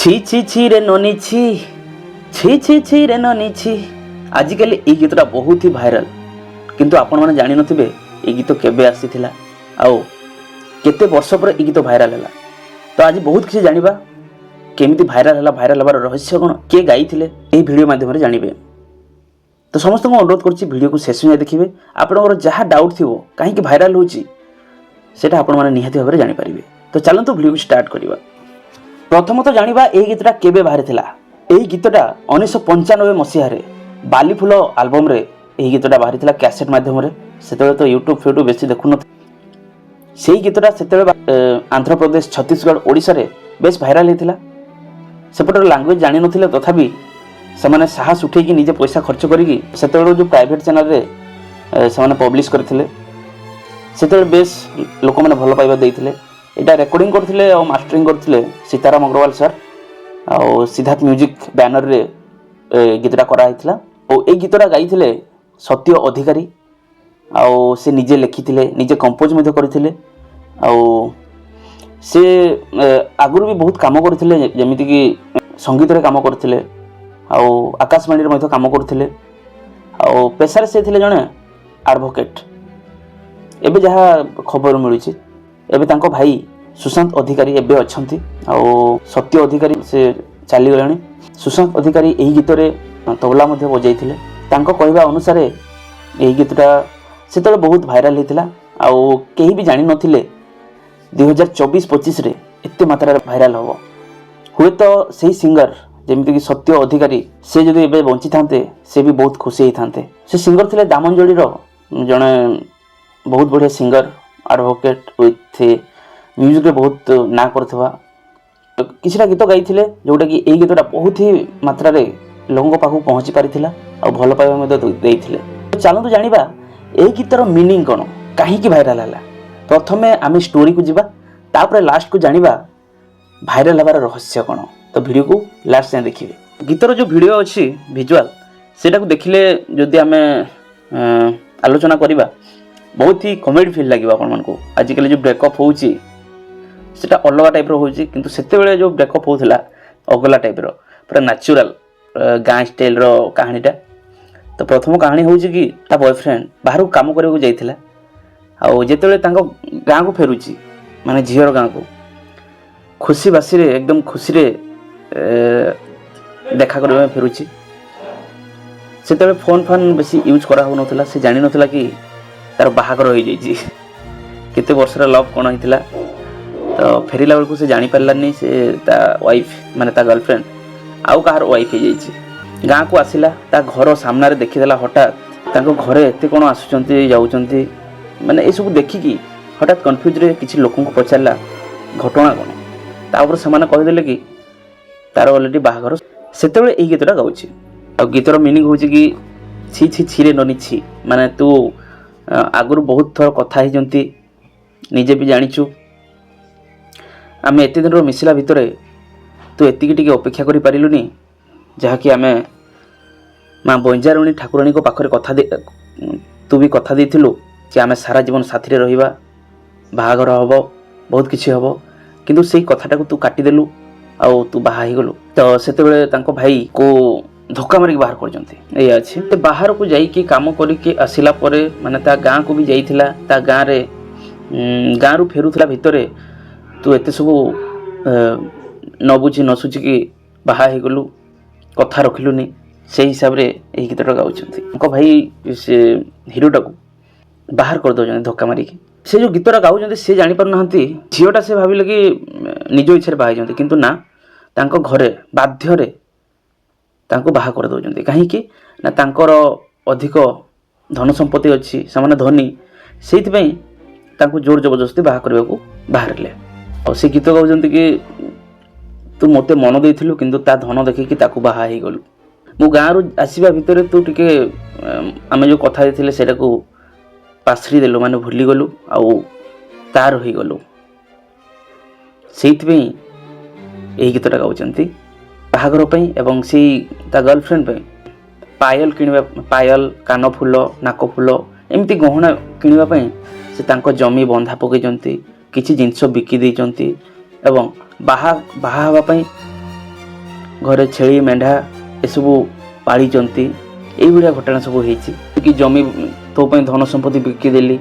ছি ছি ছি রে ননি ছি ছি ছি ছি রে ননি ছি। ଆଜିକାଲି ଏଇ ଗୀତଟା ବହୁତ ହି ଭାଇରାଲ, କିନ୍ତୁ ଆପଣମାନେ ଜାଣିନଥିବେ ଏଇ ଗୀତ କେବେ ଆସିଥିଲା ଆଉ କେତେ ବର୍ଷ ପରେ ଏଇ ଗୀତ ଭାଇରାଲ ହେଲା। ତ ଆଜି ବହୁତ କିଛି ଜାଣିବା, କେମିତି ଭାଇରାଲ ହେଲା, ଭାଇରାଲ ହେବାର ରହସ୍ୟ କ'ଣ, କିଏ ଗାଇଥିଲେ, ଏହି ଭିଡ଼ିଓ ମାଧ୍ୟମରେ ଜାଣିବେ। ତ ସମସ୍ତଙ୍କୁ ଅନୁରୋଧ କରୁଛି ଭିଡ଼ିଓକୁ ଶେଷ ଯାଏଁ ଦେଖିବେ। ଆପଣଙ୍କର ଯାହା ଡାଉଟ୍ ଥିବ କାହିଁକି ଭାଇରାଲ ହେଉଛି ସେଇଟା ଆପଣମାନେ ନିହାତି ଭାବରେ ଜାଣିପାରିବେ। ତ ଚାଲନ୍ତୁ ଭିଡ଼ିଓକୁ ଷ୍ଟାର୍ଟ କରିବା। ପ୍ରଥମତଃ ଜାଣିବା ଏହି ଗୀତଟା କେବେ ବାହାରିଥିଲା। ଏହି ଗୀତଟା 1995 ମସିହାରେ ବାଲିଫୁଲ ଆଲବମ୍ରେ ଏହି ଗୀତଟା ବାହାରିଥିଲା କ୍ୟାସେଟ୍ ମାଧ୍ୟମରେ। ସେତେବେଳେ ତ ୟୁଟ୍ୟୁବ୍ ଫ୍ୟୁଟ୍ୟୁବ୍ ବେଶୀ ଦେଖୁନଥିଲା। ସେଇ ଗୀତଟା ସେତେବେଳେ ଆନ୍ଧ୍ରପ୍ରଦେଶ, ଛତିଶଗଡ଼, ଓଡ଼ିଶାରେ ବେଶ ଭାଇରାଲ ହେଇଥିଲା। ସେପଟର ଲାଙ୍ଗୁଏଜ୍ ଜାଣିନଥିଲେ, ତଥାପି ସେମାନେ ସାହସ ଉଠେଇକି ନିଜେ ପଇସା ଖର୍ଚ୍ଚ କରିକି ସେତେବେଳେ ଯେଉଁ ପ୍ରାଇଭେଟ୍ ଚ୍ୟାନେଲରେ ସେମାନେ ପବ୍ଲିଶ କରିଥିଲେ। ସେତେବେଳେ ବେଶ ଲୋକମାନେ ଭଲ ପାଇବା ଦେଇଥିଲେ। ଏଇଟା ରେକର୍ଡ଼ିଂ କରିଥିଲେ ଆଉ ମାଷ୍ଟରିଂ କରିଥିଲେ ସୀତାରାମ ଅଗ୍ରୱାଲ ସାର୍, ଆଉ ସିଦ୍ଧାର୍ଥ ମ୍ୟୁଜିକ୍ ବ୍ୟାନରରେ ଗୀତଟା କରାହେଇଥିଲା। ଆଉ ଏଇ ଗୀତଟା ଗାଇଥିଲେ ସତ୍ୟ ଅଧିକାରୀ, ଆଉ ସେ ନିଜେ ଲେଖିଥିଲେ, ନିଜେ କମ୍ପୋଜ ମଧ୍ୟ କରିଥିଲେ। ଆଉ ସେ ଆଗରୁ ବି ବହୁତ କାମ କରିଥିଲେ, ଯେମିତିକି ସଙ୍ଗୀତରେ କାମ କରିଥିଲେ, ଆଉ ଆକାଶବାଣୀରେ ମଧ୍ୟ କାମ କରୁଥିଲେ, ଆଉ ପେଶାରେ ସେ ଥିଲେ ଜଣେ ଆଡ଼ଭୋକେଟ୍। ଏବେ ଯାହା ଖବର ମିଳୁଛି, ଏବେ ତାଙ୍କ ଭାଇ ସୁଶାନ୍ତ ଅଧିକାରୀ ଏବେ ଅଛନ୍ତି, ଆଉ ସତ୍ୟ ଅଧିକାରୀ ସେ ଚାଲିଗଲେଣି। ସୁଶାନ୍ତ ଅଧିକାରୀ ଏହି ଗୀତରେ ତବଲା ମଧ୍ୟ ବଜାଇଥିଲେ। ତାଙ୍କ କହିବା ଅନୁସାରେ ଏହି ଗୀତଟା ସେତେବେଳେ ବହୁତ ଭାଇରାଲ ହେଇଥିଲା, ଆଉ କେହି ବି ଜାଣିନଥିଲେ 2024-25ରେ ଏତେ ମାତ୍ରାରେ ଭାଇରାଲ ହେବ। ହୁଏତ ସେହି ସିଙ୍ଗର ଯେମିତିକି ସତ୍ୟ ଅଧିକାରୀ, ସେ ଯଦି ଏବେ ବଞ୍ଚିଥାନ୍ତେ ସେ ବି ବହୁତ ଖୁସି ହେଇଥାନ୍ତେ। ସେ ସିଙ୍ଗର ଥିଲେ ଦାମନଯୋଡ଼ିର ଜଣେ ବହୁତ ବଢ଼ିଆ ସିଙ୍ଗର, ଆଡ଼ଭୋକେଟ୍ ୱିଥ୍ ମ୍ୟୁଜିକ୍ରେ ବହୁତ ନାଁ କରୁଥିବା। କିଛିଟା ଗୀତ ଗାଇଥିଲେ ଯେଉଁଟାକି ଏଇ ଗୀତଟା ବହୁତ ହି ମାତ୍ରାରେ ଲୋକଙ୍କ ପାଖକୁ ପହଞ୍ଚି ପାରିଥିଲା ଆଉ ଭଲ ପାଇବା ମଧ୍ୟ ଦେଇଥିଲେ। ଚାଲନ୍ତୁ ଜାଣିବା ଏହି ଗୀତର ମିନିଂ କ'ଣ, କାହିଁକି ଭାଇରାଲ ହେଲା। ପ୍ରଥମେ ଆମେ ଷ୍ଟୋରିକୁ ଯିବା, ତାପରେ ଲାଷ୍ଟକୁ ଜାଣିବା ଭାଇରାଲ ହେବାର ରହସ୍ୟ କ'ଣ। ତ ଭିଡ଼ିଓକୁ ଲାଷ୍ଟ ଯାଏଁ ଦେଖିବେ। ଗୀତର ଯେଉଁ ଭିଡ଼ିଓ ଅଛି ଭିଜୁଆଲ, ସେଇଟାକୁ ଦେଖିଲେ ଯଦି ଆମେ ଆଲୋଚନା କରିବା, ବହୁତ ହି କମେଡ଼ି ଫିଲ୍ ଲାଗିବ ଆପଣମାନଙ୍କୁ। ଆଜିକାଲି ଯେଉଁ ବ୍ରେକଅପ୍ ହେଉଛି ସେଇଟା ଅଲଗା ଟାଇପ୍ର ହେଉଛି, କିନ୍ତୁ ସେତେବେଳେ ଯେଉଁ ବ୍ରେକଅପ୍ ହେଉଥିଲା ଅଗଲା ଟାଇପ୍ର, ପୁରା ନ୍ୟାଚୁରାଲ ଗାଁ ଷ୍ଟାଇଲ୍ର କାହାଣୀଟା। ତ ପ୍ରଥମ କାହାଣୀ ହେଉଛି କି ତା ବୟଫ୍ରେଣ୍ଡ ବାହାରକୁ କାମ କରିବାକୁ ଯାଇଥିଲା, ଆଉ ଯେତେବେଳେ ତାଙ୍କ ଗାଁକୁ ଫେରୁଛି, ମାନେ ଝିଅର ଗାଁକୁ, ଖୁସି ବାସିରେ ଏକଦମ ଖୁସିରେ ଦେଖା କରିବା ପାଇଁ ଫେରୁଛି। ସେତେବେଳେ ଫୋନ୍ ଫାନ୍ ବେଶୀ ୟୁଜ୍ କରାହେଉନଥିଲା। ସେ ଜାଣିନଥିଲା କି ତାର ବାହାଘର ହୋଇଯାଇଛି, କେତେ ବର୍ଷର ଲଭ୍ କ'ଣ ହେଇଥିଲା। ତ ଫେରିଲା ବେଳକୁ ସେ ଜାଣିପାରିଲାନି ସେ ତା ୱାଇଫ୍, ମାନେ ତା ଗର୍ଲଫ୍ରେଣ୍ଡ ଆଉ କାହାର ୱାଇଫ୍ ହେଇଯାଇଛି। ଗାଁକୁ ଆସିଲା, ତା ଘର ସାମ୍ନାରେ ଦେଖିଦେଲା ହଠାତ୍ ତାଙ୍କ ଘରେ ଏତେ କ'ଣ ଆସୁଛନ୍ତି ଯାଉଛନ୍ତି, ମାନେ ଏସବୁ ଦେଖିକି ହଠାତ୍ କନଫ୍ୟୁଜ୍ରେ କିଛି ଲୋକଙ୍କୁ ପଚାରିଲା ଘଟଣା କ'ଣ। ତାପରେ ସେମାନେ କହିଦେଲେ କି ତାର ଅଲରେଡ଼ି ବାହାଘର। ସେତେବେଳେ ଏଇ ଗୀତଟା ଗାଉଛି। ଆଉ ଗୀତର ମିନିଂ ହେଉଛି କି ଛି ଛି ଛିରେ ନନି ଛି, ମାନେ ତୁ ଆଗରୁ ବହୁତ ଥର କଥା ହେଇଛନ୍ତି, ନିଜେ ବି ଜାଣିଛୁ, ଆମେ ଏତେ ଦିନର ମିଶିଲା ଭିତରେ ତୁ ଏତିକି ଟିକେ ଅପେକ୍ଷା କରିପାରିଲୁନି, ଯାହାକି ଆମେ ମା ବୈଞ୍ଜାରୁଣୀ ଠାକୁରାଣୀଙ୍କ ପାଖରେ ତୁ ବି କଥା ଦେଇଥିଲୁ କି ଆମେ ସାରା ଜୀବନ ସାଥିରେ ରହିବା, ବାହାଘର ହେବ, ବହୁତ କିଛି ହେବ, କିନ୍ତୁ ସେଇ କଥାଟାକୁ ତୁ କାଟିଦେଲୁ ଆଉ ତୁ ବାହା ହେଇଗଲୁ। ତ ସେତେବେଳେ ତାଙ୍କ ଭାଇକୁ ଧକ୍କା ମାରିକି ବାହାର କରିଛନ୍ତି। ଏଇଆ ଅଛି। ସେ ବାହାରକୁ ଯାଇକି କାମ କରିକି ଆସିଲା ପରେ, ମାନେ ତା ଗାଁକୁ ବି ଯାଇଥିଲା, ତା ଗାଁରୁ ଫେରୁଥିଲା ଭିତରେ ତୁ ଏତେ ସବୁ ନ ବୁଝି ନ ସୁଝିକି ବାହା ହେଇଗଲୁ, କଥା ରଖିଲୁନି। ସେଇ ହିସାବରେ ଏହି ଗୀତଟା ଗାଉଛନ୍ତି। ତାଙ୍କ ଭାଇ ସେ ହିରୋଟାକୁ ବାହାର କରିଦେଉଛନ୍ତି ଧକ୍କା ମାରିକି। ସେ ଯେଉଁ ଗୀତଟା ଗାଉଛନ୍ତି ସେ ଜାଣିପାରୁନାହାନ୍ତି, ଝିଅଟା ସେ ଭାବିଲେ କି ନିଜ ଇଚ୍ଛାରେ ବାହା ହେଇଛନ୍ତି, କିନ୍ତୁ ନା, ତାଙ୍କ ଘରେ ବାଧ୍ୟରେ ତାଙ୍କୁ ବାହା କରିଦେଉଛନ୍ତି। କାହିଁକି ନା ତାଙ୍କର ଅଧିକ ଧନ ସମ୍ପତ୍ତି ଅଛି, ସେମାନେ ଧନୀ, ସେଇଥିପାଇଁ ତାଙ୍କୁ ଜୋର ଜବରଦସ୍ତି ବାହା କରିବାକୁ ବାହାରିଲେ। ଆଉ ସେ ଗୀତ ଗାଉଛନ୍ତି କି ତୁ ମୋତେ ମନ ଦେଇଥିଲୁ, କିନ୍ତୁ ତା ଧନ ଦେଖିକି ତାକୁ ବାହା ହେଇଗଲୁ। ମୁଁ ଗାଁରୁ ଆସିବା ଭିତରେ ତୁ ଟିକେ ଆମେ ଯେଉଁ କଥା ହେଇଥିଲେ ସେଇଟାକୁ ପାସରି ଦେଲୁ, ମାନେ ଭୁଲିଗଲୁ ଆଉ ତାର ହେଇଗଲୁ। ସେଇଥିପାଇଁ ଏହି ଗୀତଟା ଗାଉଛନ୍ତି ବାହାଘର ପାଇଁ ଏବଂ ସେଇ ତା ଗର୍ଲଫ୍ରେଣ୍ଡ ପାଇଁ ପାୟଲ, କାନଫୁଲ, ନାକଫୁଲ, ଏମିତି ଗହଣା କିଣିବା ପାଇଁ ସେ ତାଙ୍କ ଜମି ବନ୍ଧା ପକାଇଛନ୍ତି, କିଛି ଜିନିଷ ବିକି ଦେଇଛନ୍ତି ଏବଂ ବାହା ହେବା ପାଇଁ ଘରେ ଛେଳି ମେଣ୍ଢା ଏସବୁ ପାଳିଛନ୍ତି। ଏଇଭଳିଆ ଘଟଣା ସବୁ ହେଇଛି କି ଜମି ତୋ ପାଇଁ ଧନ ସମ୍ପତ୍ତି ବିକିଦେଲି,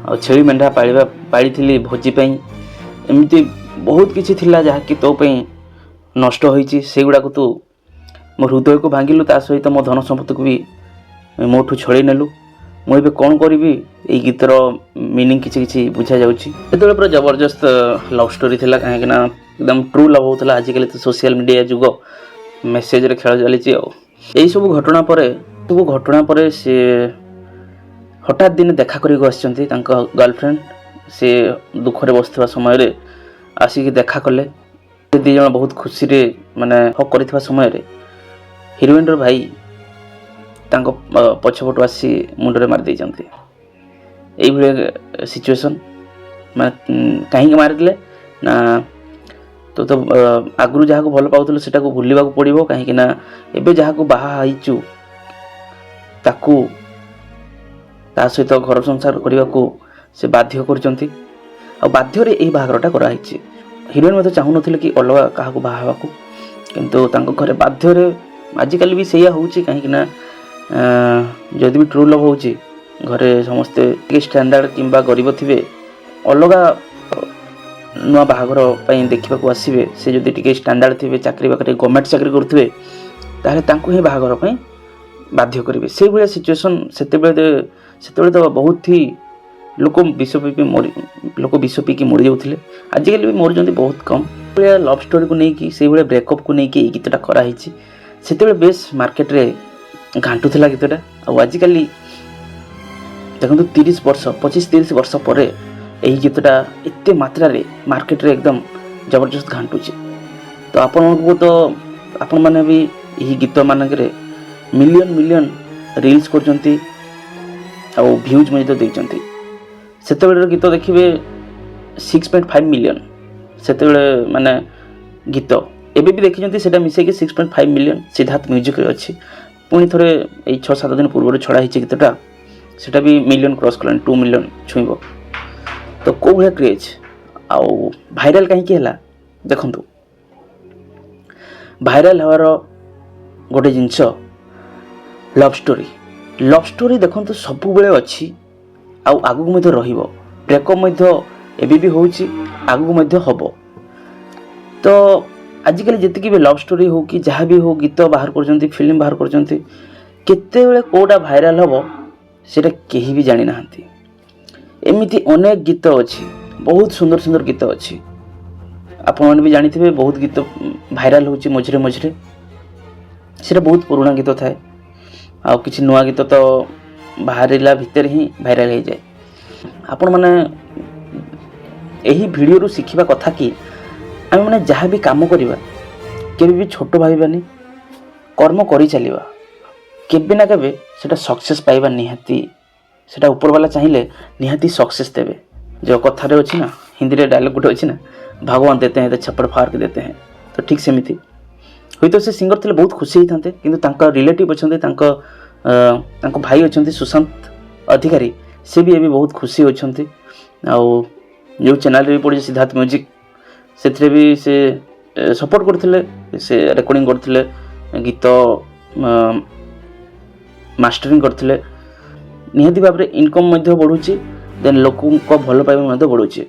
ଆଉ ଛେଳି ମେଣ୍ଢା ପାଳିଥିଲି ଭୋଜି ପାଇଁ। ଏମିତି ବହୁତ କିଛି ଥିଲା ଯାହାକି ତୋ ପାଇଁ ନଷ୍ଟ ହୋଇଛି। ସେଗୁଡ଼ାକୁ ତୁ ମୋ ହୃଦୟକୁ ଭାଙ୍ଗିଲୁ, ତା ସହିତ ମୋ ଧନ ସମ୍ପତ୍ତିକୁ ବି ମୋଠୁ ଛଡ଼େଇ ନେଲୁ। ମୁଁ ଏବେ କ'ଣ କରିବି? ଏଇ ଗୀତର ମିନିଂ କିଛି କିଛି ବୁଝାଯାଉଛି। ସେତେବେଳେ ପୁରା ଜବରଦସ୍ତ ଲଭ୍ ଷ୍ଟୋରି ଥିଲା, କାହିଁକିନା ଏକଦମ ଟ୍ରୁ ଲଭ୍ ହେଉଥିଲା। ଆଜିକାଲି ତ ସୋସିଆଲ ମିଡ଼ିଆ ଯୁଗ, ମେସେଜରେ ଖେଳ ଚାଲିଛି। ଆଉ ଏଇସବୁ ଘଟଣା ପରେ ସେ ହଠାତ୍ ଦିନେ ଦେଖା କରିବାକୁ ଆସିଛନ୍ତି ତାଙ୍କ ଗର୍ଲଫ୍ରେଣ୍ଡ। ସେ ଦୁଃଖରେ ବସିଥିବା ସମୟରେ ଆସିକି ଦେଖା କଲେ। ସେ ଦୁଇ ଜଣ ବହୁତ ଖୁସିରେ ହକ୍ କରିଥିବା ସମୟରେ ହିରୋଇନ୍ର ଭାଇ ତାଙ୍କ ପଛପଟୁ ଆସି ମୁଣ୍ଡରେ ମାରି ଦେଇଛନ୍ତି। ଏଇଭଳିଆ ସିଚୁଏସନ୍। କାହିଁକି ମାରିଥିଲେ ନା, ତୁ ତ ଆଗରୁ ଯାହାକୁ ଭଲ ପାଉଥିଲୁ ସେଟାକୁ ଭୁଲିବାକୁ ପଡ଼ିବ, କାହିଁକି ନା ଏବେ ଯାହାକୁ ବାହା ହେଇଛୁ ତାକୁ ତା ସହିତ ଘର ସଂସାର କରିବାକୁ ସେ ବାଧ୍ୟ କରୁଛନ୍ତି, ଆଉ ବାଧ୍ୟରେ ଏହି ବାହାଘରଟା କରାହେଇଛି। ହିରୋଇନ୍ ମଧ୍ୟ ଚାହୁଁନଥିଲେ କି ଅଲଗା କାହାକୁ ବାହା ହେବାକୁ, କିନ୍ତୁ ତାଙ୍କ ଘରେ ବାଧ୍ୟରେ। ଆଜିକାଲି ବି ସେଇଆ ହେଉଛି, କାହିଁକିନା ଯଦି ବି ଟ୍ରୁ ଲଭ୍ ହେଉଛି ଘରେ ସମସ୍ତେ ଟିକେ ଷ୍ଟାଣ୍ଡାର୍ଡ଼ କିମ୍ବା ଗରିବ ଥିବେ, ଅଲଗା ନୂଆ ବାହାଘର ପାଇଁ ଦେଖିବାକୁ ଆସିବେ। ସେ ଯଦି ଟିକେ ଷ୍ଟାଣ୍ଡାର୍ଡ଼ ଥିବେ, ଚାକିରି ବାକିରି ଗଭର୍ଣ୍ଣମେଣ୍ଟ ଚାକିରି କରୁଥିବେ, ତାହେଲେ ତାଙ୍କୁ ହିଁ ବାହାଘର ପାଇଁ ବାଧ୍ୟ କରିବେ। ସେଇଭଳିଆ ସିଚୁଏସନ୍ ସେତେବେଳେ ତ ବହୁତ ହି ଲୋକ ବିଷ ପିଇକି ମରିଯାଉଥିଲେ। ଆଜିକାଲି ବି ମରୁଛନ୍ତି ବହୁତ କମ୍। ସେଇଭଳିଆ ଲଭ୍ ଷ୍ଟୋରିକୁ ନେଇକି, ସେଇଭଳିଆ ବ୍ରେକଅପ୍କୁ ନେଇକି ଏଇ ଗୀତଟା କରାହେଇଛି। ସେତେବେଳେ ବେଶ୍ ମାର୍କେଟରେ ଘାଣ୍ଟୁଥିଲା ଗୀତଟା। ଆଉ ଆଜିକାଲି ଦେଖନ୍ତୁ 25-30 ବର୍ଷ ପରେ ଏହି ଗୀତଟା ଏତେ ମାତ୍ରାରେ ମାର୍କେଟରେ ଏକଦମ ଜବରଦସ୍ତ ଘାଣ୍ଟୁଛି। ତ ଆପଣମାନେ ବି ଏହି ଗୀତ ମାନଙ୍କରେ ମିଲିୟନ ରିଲ୍ସ କରୁଛନ୍ତି, ଆଉ ଭ୍ୟୁଜ୍ ମଧ୍ୟ ଦେଇଛନ୍ତି। ସେତେବେଳର ଗୀତ ଦେଖିବେ 6.5 ମିଲିୟନ ସେତେବେଳେ ଗୀତ। ଏବେ ବି ଦେଖିଛନ୍ତି ସେଇଟା ମିଶେଇକି 6.5 ମିଲିୟନ ସିଦ୍ଧାର୍ଥ ମ୍ୟୁଜିକ୍ରେ ଅଛି। ପୁଣି ଥରେ ଏଇ 6-7 ଦିନ ପୂର୍ବରୁ ଛଡ଼ା ହେଇଛି ଗୀତଟା, ସେଇଟା ବି ମିଲିୟନ କ୍ରସ୍ କଲାଣି, 2 ମିଲିୟନ ଛୁଇଁବ। ତ କେଉଁ ଭଳିଆ କ୍ରେଜ୍ ଆଉ ଭାଇରାଲ କାହିଁକି ହେଲା? ଦେଖନ୍ତୁ, ଭାଇରାଲ ହେବାର ଗୋଟେ ଜିନିଷ ଲଭ୍ ଷ୍ଟୋରି ଦେଖନ୍ତୁ ସବୁବେଳେ ଅଛି, ଆଉ ଆଗକୁ ମଧ୍ୟ ରହିବ। ବ୍ରେକଅପ୍ ମଧ୍ୟ ଏବେ ବି ହେଉଛି, ଆଗକୁ ମଧ୍ୟ ହେବ। ତ ଆଜିକାଲି ଯେତିକି ବି ଲଭ୍ ଷ୍ଟୋରି ହେଉ କି ଯାହା ବି ହେଉ, ଗୀତ ବାହାର କରୁଛନ୍ତି, ଫିଲ୍ମ ବାହାର କରୁଛନ୍ତି, କେତେବେଳେ କେଉଁଟା ଭାଇରାଲ ହେବ ସେଇଟା କେହି ବି ଜାଣିନାହାନ୍ତି। ଏମିତି ଅନେକ ଗୀତ ଅଛି, ବହୁତ ସୁନ୍ଦର ଗୀତ ଅଛି। ଆପଣମାନେ ବି ଜାଣିଥିବେ, ବହୁତ ଗୀତ ଭାଇରାଲ ହେଉଛି ମଝିରେ। ସେଇଟା ବହୁତ ପୁରୁଣା ଗୀତ ଥାଏ, ଆଉ କିଛି ନୂଆ ଗୀତ ତ ବାହାରିଲା ଭିତରେ ହିଁ ଭାଇରାଲ ହେଇଯାଏ। ଆପଣମାନେ ଏହି ଭିଡ଼ିଓରୁ ଶିଖିବା କଥା କି ଆମେମାନେ ଯାହା ବି କାମ କରିବା କେବେ ବି ଛୋଟ ଭାବିବାନି, କର୍ମ କରି ଚାଲିବା। କେବେ ନା କେବେ ସେଇଟା ସକ୍ସେସ୍ ପାଇବା ନିହାତି। ସେଇଟା ଉପରବାଲା ଚାହିଁଲେ ନିହାତି ସକ୍ସେସ୍ ଦେବେ। ଯେଉଁ କଥାରେ ଅଛି ନା, ହିନ୍ଦୀରେ ଡାୟଲଗ୍ ଗୋଟେ ଅଛି ନା, ଭଗବାନ ଦେତେ हैं तो छप्पड़ फाड़ के देते हैं। ତ ଠିକ୍ ସେମିତି ହୁଏତ ସେ ସିଙ୍ଗର ଥିଲେ ବହୁତ ଖୁସି ହେଇଥାନ୍ତେ, କିନ୍ତୁ ତାଙ୍କ ରିଲେଟିଭ୍ ଅଛନ୍ତି, ତାଙ୍କ ଭାଇ ଅଛନ୍ତି ସୁଶାନ୍ତ ଅଧିକାରୀ, ସେ ବି ଏବେ ବହୁତ ଖୁସି ଅଛନ୍ତି। ଆଉ ଯେଉଁ ଚ୍ୟାନେଲରେ ବି ପଡ଼ିଛି ସିଦ୍ଧାର୍ଥ ମ୍ୟୁଜିକ୍, ସେଥିରେ ବି ସେ ସପୋର୍ଟ କରୁଥିଲେ, ସେ ରେକର୍ଡ଼ିଂ କରୁଥିଲେ, ଗୀତ ମାଷ୍ଟରିଂ କରିଥିଲେ। ନିହାତି ଭାବରେ ଇନକମ୍ ମଧ୍ୟ ବଢ଼ୁଛି, ଦେନ୍ ଲୋକଙ୍କ ଭଲ ପାଇବା ମଧ୍ୟ ବଢ଼ୁଛି।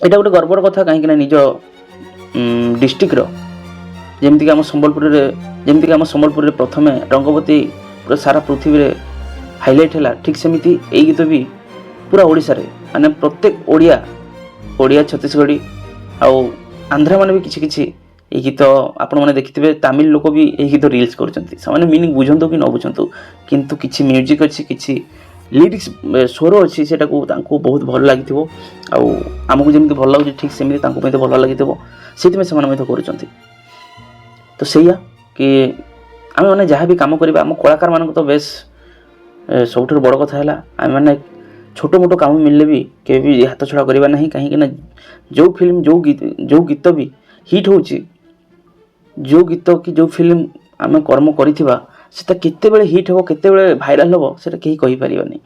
ଏଇଟା ଗୋଟେ ଗର୍ବର କଥା, କାହିଁକିନା ନିଜ ଡିଷ୍ଟ୍ରିକ୍ଟର ଯେମିତିକି ଆମ ସମ୍ବଲପୁରରେ ପ୍ରଥମେ ରଙ୍ଗବତୀ ପୁରା ସାରା ପୃଥିବୀରେ ହାଇଲାଇଟ୍ ହେଲା, ଠିକ୍ ସେମିତି ଏଇ ଗୀତ ବି ପୁରା ଓଡ଼ିଶାରେ, ପ୍ରତ୍ୟେକ ଓଡ଼ିଆ ଛତିଶଗଡ଼ି ଆଉ ଆନ୍ଧ୍ରାମାନେ ବି କିଛି ଏଇ ଗୀତ ଆପଣମାନେ ଦେଖିଥିବେ। ତାମିଲ ଲୋକ ବି ଏଇ ଗୀତ ରିଲ୍ସ କରୁଛନ୍ତି। ସେମାନେ ମିନିଂ ବୁଝନ୍ତୁ କି ନ ବୁଝନ୍ତୁ, କିନ୍ତୁ କିଛି ମ୍ୟୁଜିକ୍ ଅଛି, କିଛି ଲିରିକ୍ସ ସ୍ୱର ଅଛି, ସେଟାକୁ ତାଙ୍କୁ ବହୁତ ଭଲ ଲାଗିଥିବ। ଆଉ ଆମକୁ ଯେମିତି ଭଲ ଲାଗୁଛି ଠିକ୍ ସେମିତି ତାଙ୍କୁ ମଧ୍ୟ ଭଲ ଲାଗିଥିବ, ସେଥିପାଇଁ ସେମାନେ ମଧ୍ୟ କରୁଛନ୍ତି। ତ ସେଇଆ କି ଆମେମାନେ ଯାହା ବି କାମ କରିବା, ଆମ କଳାକାରମାନଙ୍କୁ ତ ବେଶ୍ ସବୁଠାରୁ ବଡ଼ କଥା ହେଲା, ଆମେମାନେ ଛୋଟ ମୋଟ କାମ ମିଳିଲେ ବି କେବେ ବି ହାତ ଛଡ଼ା କରିବା ନାହିଁ। କାହିଁକିନା ଯେଉଁ ଫିଲ୍ମ ଯେଉଁ ଗୀତ ବି ହିଟ୍ ହେଉଛି, ଯେଉଁ ଗୀତ କି ଯେଉଁ ଫିଲ୍ମ ଆମେ କର୍ମ କରିଥିବା, ସେଟା କେତେବେଳେ ହିଟ୍ ହେବ, କେତେବେଳେ ଭାଇରାଲ ହେବ, ସେଟା କେହି କହିପାରିବନି।